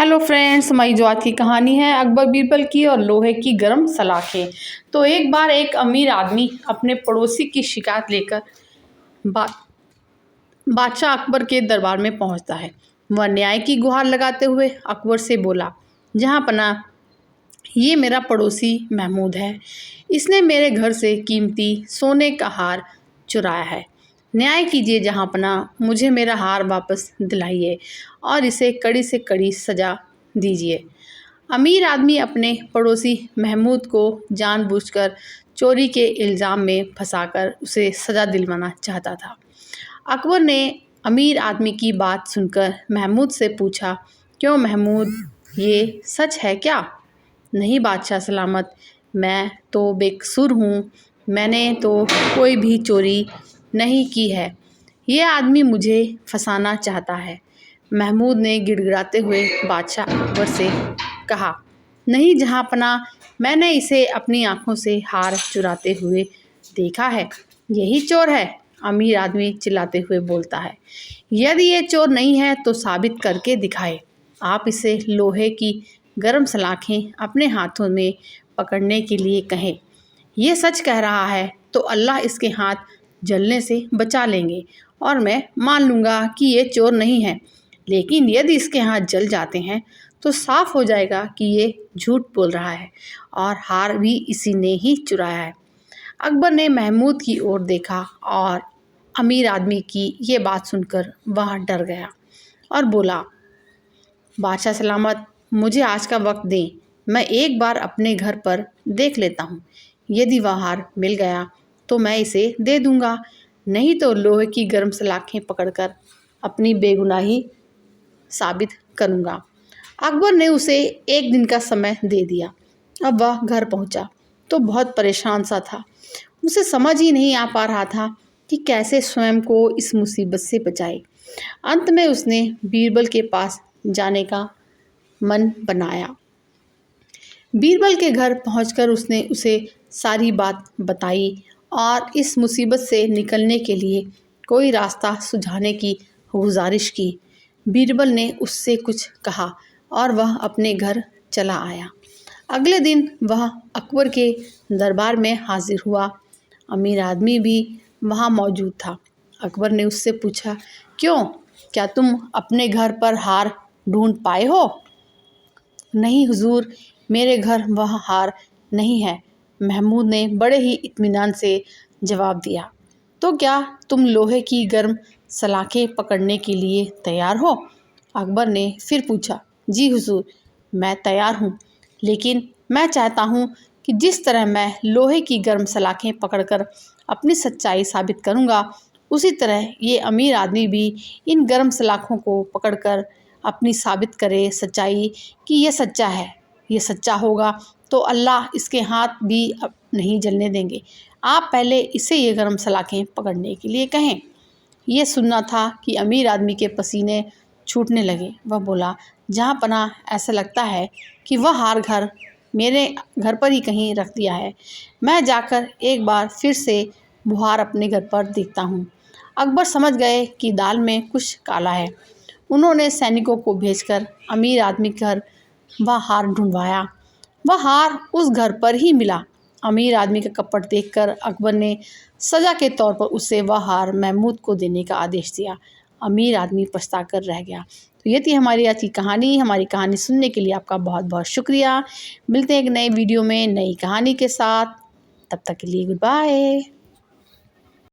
Hello friends, हमारी जो आज की कहानी है अकबर बीरबल की और लोहे की गर्म सलाखें। तो एक बार एक अमीर आदमी अपने पड़ोसी की शिकायत लेकर बा, बादशाह अकबर के दरबार में पहुंचता है। वह न्याय की गुहार लगाते हुए अकबर से बोला, जहां पना ये मेरा पड़ोसी महमूद है। इसने मेरे घर से कीमती सोने का हार चुराया है। न्याय कीजिए जहाँपना, मुझे मेरा हार वापस दिलाइए और इसे कड़ी से कड़ी सज़ा दीजिए। अमीर आदमी अपने पड़ोसी महमूद को जानबूझकर चोरी के इल्ज़ाम में फंसाकर उसे सज़ा दिलवाना चाहता था। अकबर ने अमीर आदमी की बात सुनकर महमूद से पूछा, क्यों महमूद, ये सच है क्या? नहीं बादशाह सलामत, मैं तो बेकसूर हूँ। मैंने तो कोई भी चोरी नहीं की है। ये आदमी मुझे फंसाना चाहता है। महमूद ने गिड़गिड़ाते हुए बादशाह अकबर से कहा, नहीं जहाँपना, मैंने इसे अपनी आंखों से हार चुराते हुए देखा है। यही चोर है। अमीर आदमी चिल्लाते हुए बोलता है, यदि ये चोर नहीं है तो साबित करके दिखाए। आप इसे लोहे की गर्म सलाखें अपने हाथों में पकड़ने के लिए कहें। ये सच कह रहा है तो अल्लाह इसके हाथ जलने से बचा लेंगे और मैं मान लूँगा कि ये चोर नहीं है। लेकिन यदि इसके हाथ जल जाते हैं तो साफ हो जाएगा कि ये झूठ बोल रहा है और हार भी इसी ने ही चुराया है। अकबर ने महमूद की ओर देखा और अमीर आदमी की ये बात सुनकर वह डर गया और बोला, बादशाह सलामत, मुझे आज का वक्त दें। मैं एक बार अपने घर पर देख लेता हूँ। यदि वह हार मिल गया तो मैं इसे दे दूँगा, नहीं तो लोहे की गर्म सलाखें पकड़कर अपनी बेगुनाही साबित करूँगा। अकबर ने उसे एक दिन का समय दे दिया। अब वह घर पहुँचा तो बहुत परेशान सा था। उसे समझ ही नहीं आ पा रहा था कि कैसे स्वयं को इस मुसीबत से बचाए। अंत में उसने बीरबल के पास जाने का मन बनाया। बीरबल के घर पहुंचकर उसने उसे सारी बात बताई और इस मुसीबत से निकलने के लिए कोई रास्ता सुझाने की गुजारिश की। बीरबल ने उससे कुछ कहा और वह अपने घर चला आया। अगले दिन वह अकबर के दरबार में हाजिर हुआ। अमीर आदमी भी वहाँ मौजूद था। अकबर ने उससे पूछा, क्यों, क्या तुम अपने घर पर हार ढूंढ पाए हो? नहीं हुजूर, मेरे घर वह हार नहीं है। महमूद ने बड़े ही इत्मीनान से जवाब दिया। तो क्या तुम लोहे की गर्म सलाखें पकड़ने के लिए तैयार हो? अकबर ने फिर पूछा, जी हुजूर, मैं तैयार हूँ, लेकिन मैं चाहता हूँ कि जिस तरह मैं लोहे की गर्म सलाखें पकड़कर अपनी सच्चाई साबित करूँगा, उसी तरह ये अमीर आदमी भी इन गर्म सलाखों को पकड़कर अपनी साबित करे सच्चाई कि ये सच्चा है। ये सच्चा होगा तो अल्लाह इसके हाथ भी अब नहीं जलने देंगे। आप पहले इसे ये गर्म सलाखें पकड़ने के लिए कहें। ये सुनना था कि अमीर आदमी के पसीने छूटने लगे। वह बोला, जहाँ पना, ऐसा लगता है कि वह हार घर मेरे घर पर ही कहीं रख दिया है। मैं जाकर एक बार फिर से बुहार अपने घर पर देखता हूँ। अकबर समझ गए कि दाल में कुछ काला है। उन्होंने सैनिकों को भेजकर अमीर आदमी के घर वह हार ढूंढवाया। वह हार उस घर पर ही मिला। अमीर आदमी का कपट देखकर अकबर ने सज़ा के तौर पर उसे वह हार महमूद को देने का आदेश दिया। अमीर आदमी पछताकर रह गया। तो ये थी हमारी आज की कहानी। हमारी कहानी सुनने के लिए आपका बहुत बहुत शुक्रिया। मिलते हैं एक नए वीडियो में नई कहानी के साथ। तब तक के लिए गुड बाय।